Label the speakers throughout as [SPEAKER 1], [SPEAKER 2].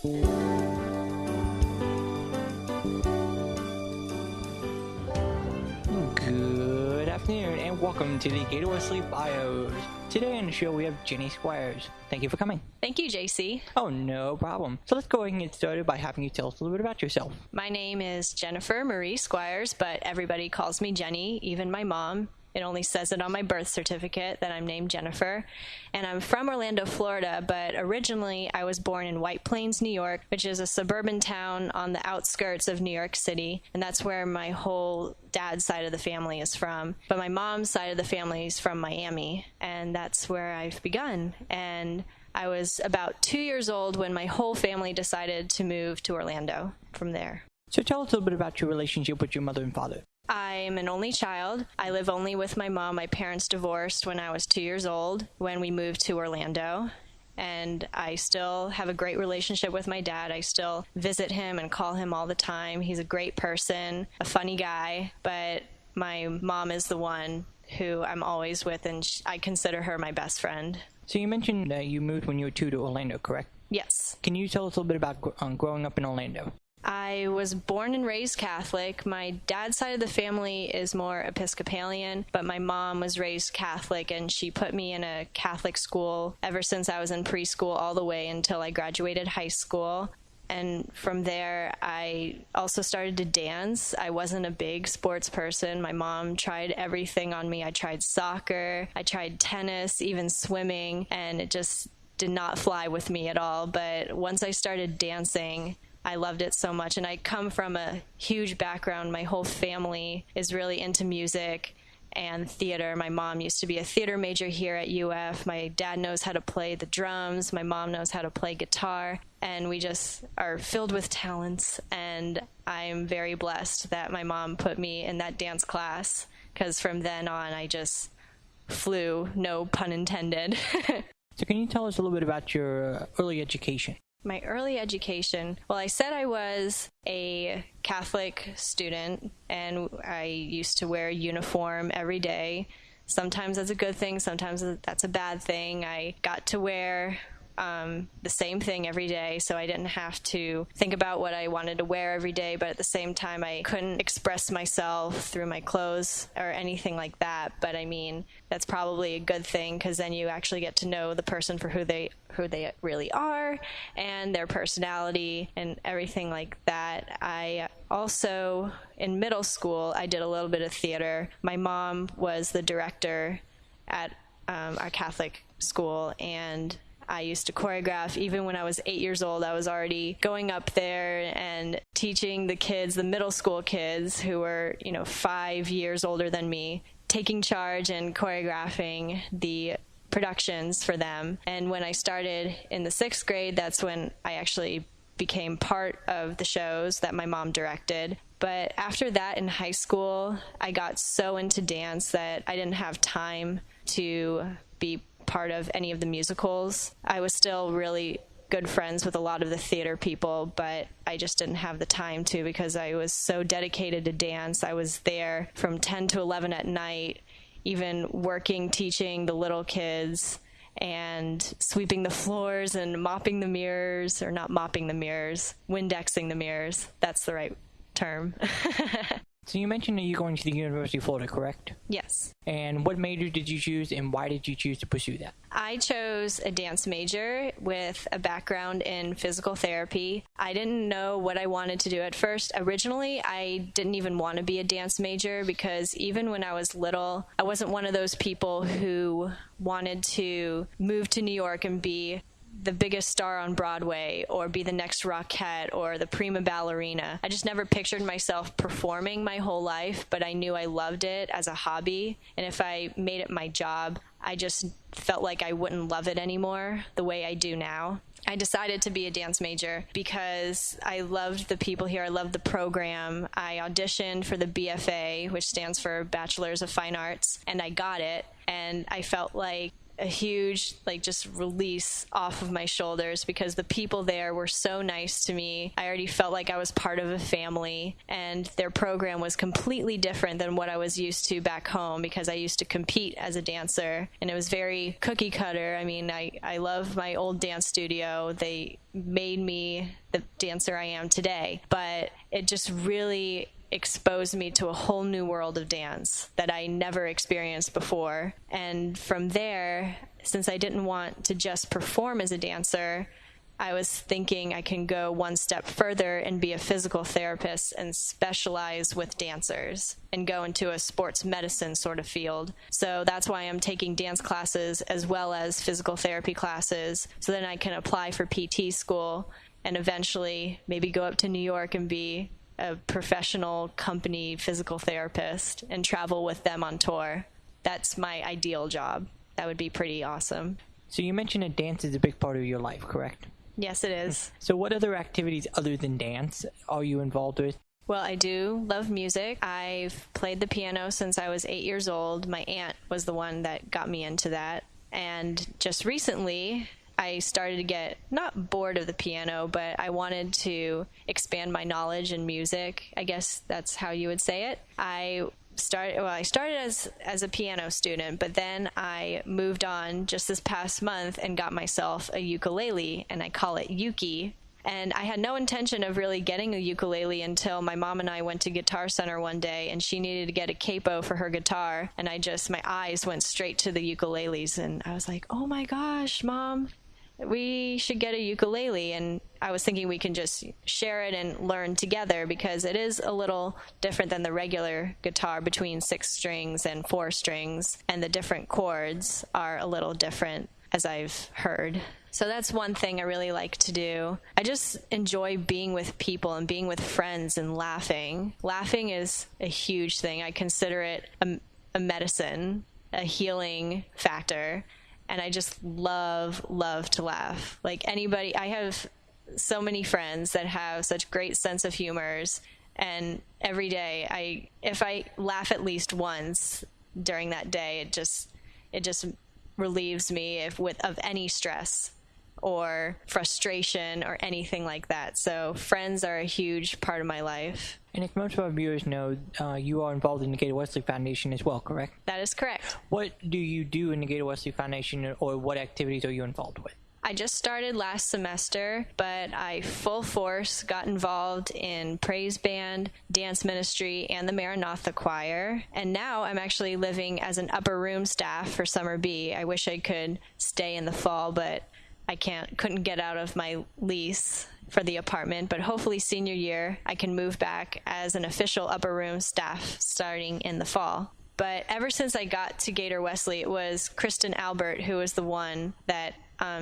[SPEAKER 1] Good afternoon and welcome to the Gator Wesley Bios. Today on the show we have Jenny Squires. Thank you for coming.
[SPEAKER 2] Thank you, JC.
[SPEAKER 1] Oh, no problem. So let's go ahead and get started by having you tell us a little bit about yourself.
[SPEAKER 2] My name is Jennifer Marie Squires, but everybody calls me Jenny, even my mom. It only says it on my birth certificate that I'm named Jennifer. And I'm from Orlando, Florida, but originally I was born in White Plains, New York, which is a suburban town on the outskirts of New York City. And that's where my whole dad's side of the family is from. But my mom's side of the family is from Miami, and that's where I've begun. And I was about 2 years old when my whole family decided to move to Orlando from there.
[SPEAKER 1] So tell us a little bit about your relationship with your mother and father.
[SPEAKER 2] I'm an only child. I live only with my mom. My parents divorced when I was 2 years old when we moved to Orlando. And I still have a great relationship with my dad. I still visit him and call him all the time. He's a great person, a funny guy, but my mom is the one who I'm always with, and I consider her my best friend.
[SPEAKER 1] So you mentioned that you moved when you were 2 to Orlando, correct?
[SPEAKER 2] Yes.
[SPEAKER 1] Can you tell us a little bit about growing up in Orlando?
[SPEAKER 2] I was born and raised Catholic. My dad's side of the family is more Episcopalian, but my mom was raised Catholic, and she put me in a Catholic school ever since I was in preschool all the way until I graduated high school. And from there, I also started to dance. I wasn't a big sports person. My mom tried everything on me. I tried soccer, I tried tennis, even swimming, and it just did not fly with me at all. But once I started dancing, I loved it so much. And I come from a huge background. My whole family is really into music and theater. My mom used to be a theater major here at UF. My dad knows how to play the drums. My mom knows how to play guitar. And we just are filled with talents. And I'm very blessed that my mom put me in that dance class, because from then on I just flew, no pun intended.
[SPEAKER 1] So can you tell us a little bit about your early education?
[SPEAKER 2] My early education, well, I said I was a Catholic student, and I used to wear a uniform every day. Sometimes that's a good thing, sometimes that's a bad thing. I got to wear the same thing every day, so I didn't have to think about what I wanted to wear every day, but at the same time I couldn't express myself through my clothes or anything like that. But I mean, that's probably a good thing, because then you actually get to know the person for who they really are and their personality and everything like that. I also, in middle school, I did a little bit of theater. My mom was the director at our Catholic school, and I used to choreograph. Even when I was 8 years old, I was already going up there and teaching the kids, the middle school kids who were, 5 years older than me, taking charge and choreographing the productions for them. And when I started in the 6th grade, that's when I actually became part of the shows that my mom directed. But after that, in high school, I got so into dance that I didn't have time to be part of any of the musicals. I was still really good friends with a lot of the theater people, but I just didn't have the time to, because I was so dedicated to dance. I was there from 10 to 11 at night, even working, teaching the little kids and sweeping the floors and mopping the mirrors, or not mopping the mirrors, Windexing the mirrors. That's the right term.
[SPEAKER 1] So you mentioned that you're going to the University of Florida, correct?
[SPEAKER 2] Yes.
[SPEAKER 1] And what major did you choose, and why did you choose to pursue that?
[SPEAKER 2] I chose a dance major with a background in physical therapy. I didn't know what I wanted to do at first. Originally, I didn't even want to be a dance major, because even when I was little, I wasn't one of those people who wanted to move to New York and be the biggest star on Broadway, or be the next Rockette, or the prima ballerina. I just never pictured myself performing my whole life, but I knew I loved it as a hobby, and if I made it my job, I just felt like I wouldn't love it anymore the way I do now. I decided to be a dance major because I loved the people here. I loved the program. I auditioned for the BFA, which stands for Bachelor's of Fine Arts, and I got it, and I felt like a huge, just release off of my shoulders, because the people there were so nice to me. I already felt like I was part of a family, and their program was completely different than what I was used to back home, because I used to compete as a dancer, and it was very cookie cutter. I mean, I love my old dance studio. They made me the dancer I am today, but it just really exposed me to a whole new world of dance that I never experienced before. And from there, since I didn't want to just perform as a dancer, I was thinking I can go one step further and be a physical therapist and specialize with dancers and go into a sports medicine sort of field. So that's why I'm taking dance classes as well as physical therapy classes, so then I can apply for PT school and eventually maybe go up to New York and be a professional company physical therapist and travel with them on tour. That's my ideal job. That would be pretty awesome.
[SPEAKER 1] So you mentioned that dance is a big part of your life, correct?
[SPEAKER 2] Yes, it is.
[SPEAKER 1] So what other activities other than dance are you involved with?
[SPEAKER 2] Well, I do love music. I've played the piano since I was 8 years old. My aunt was the one that got me into that. And just recently, I started to get not bored of the piano, but I wanted to expand my knowledge in music. I guess that's how you would say it. I started as a piano student, but then I moved on just this past month and got myself a ukulele, and I call it Yuki. And I had no intention of really getting a ukulele until my mom and I went to Guitar Center one day, and she needed to get a capo for her guitar, and my eyes went straight to the ukuleles, and I was like, oh my gosh, Mom, we should get a ukulele. And I was thinking we can just share it and learn together, because it is a little different than the regular guitar between 6 strings and 4 strings, and the different chords are a little different, as I've heard. So that's one thing I really like to do. I just enjoy being with people and being with friends and laughing. Laughing is a huge thing. I consider it a medicine, a healing factor. And I just love to laugh. Like anybody, I have so many friends that have such great sense of humors, and every day if I laugh at least once during that day, it just relieves me of any stress or frustration or anything like that. So friends are a huge part of my life.
[SPEAKER 1] And as most of our viewers know, you are involved in the Gator Wesley Foundation as well, correct?
[SPEAKER 2] That is correct.
[SPEAKER 1] What do you do in the Gator Wesley Foundation, or what activities are you involved with?
[SPEAKER 2] I just started last semester, but I full force got involved in praise band, dance ministry, and the Maranatha choir. And now I'm actually living as an upper room staff for Summer B. I wish I could stay in the fall, but I couldn't get out of my lease for the apartment, but hopefully senior year I can move back as an official upper room staff starting in the fall. But ever since I got to Gator Wesley, it was Kristen Albert who was the one that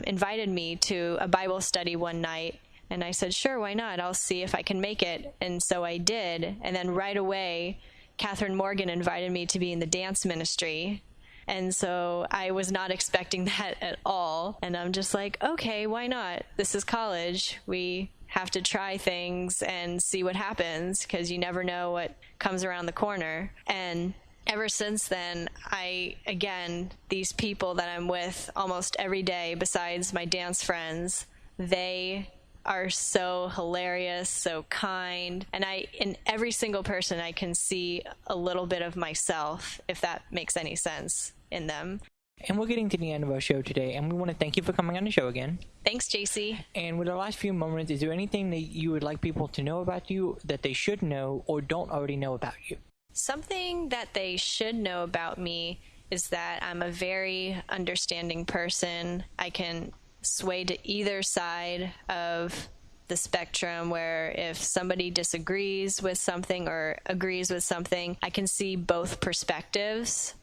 [SPEAKER 2] invited me to a Bible study one night. And I said, sure, why not? I'll see if I can make it. And so I did. And then right away, Catherine Morgan invited me to be in the dance ministry. And so I was not expecting that at all. And I'm just like, okay, why not? This is college. We have to try things and see what happens, because you never know what comes around the corner. And ever since then, these people that I'm with almost every day, besides my dance friends, they are so hilarious, so kind. And in every single person, I can see a little bit of myself, if that makes any sense, in them.
[SPEAKER 1] And we're getting to the end of our show today, and we want to thank you for coming on the show again.
[SPEAKER 2] Thanks, JC.
[SPEAKER 1] And with our last few moments, is there anything that you would like people to know about you that they should know or don't already know about you?
[SPEAKER 2] Something that they should know about me is that I'm a very understanding person. I can sway to either side of the spectrum, where if somebody disagrees with something or agrees with something, I can see both perspectives,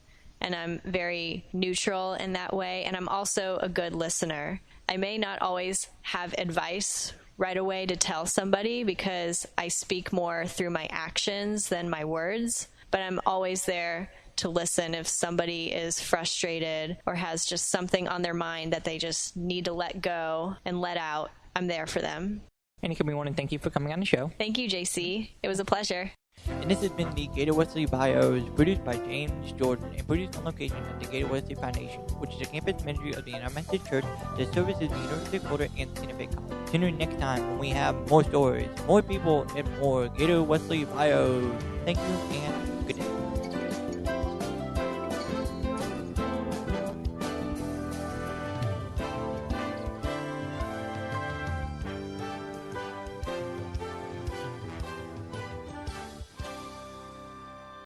[SPEAKER 2] and I'm very neutral in that way. And I'm also a good listener. I may not always have advice right away to tell somebody, because I speak more through my actions than my words, but I'm always there to listen if somebody is frustrated or has just something on their mind that they just need to let go and let out. I'm there for them.
[SPEAKER 1] Annika, we want to thank you for coming on the show.
[SPEAKER 2] Thank you, JC. It was a pleasure.
[SPEAKER 1] And this has been the Gator Wesley Bios, produced by James Jordan and produced on location at the Gator Wesley Foundation, which is a campus ministry of the United Methodist Church that services the University of Florida and Santa Fe College. Tune in next time when we have more stories, more people, and more Gator Wesley Bios. Thank you and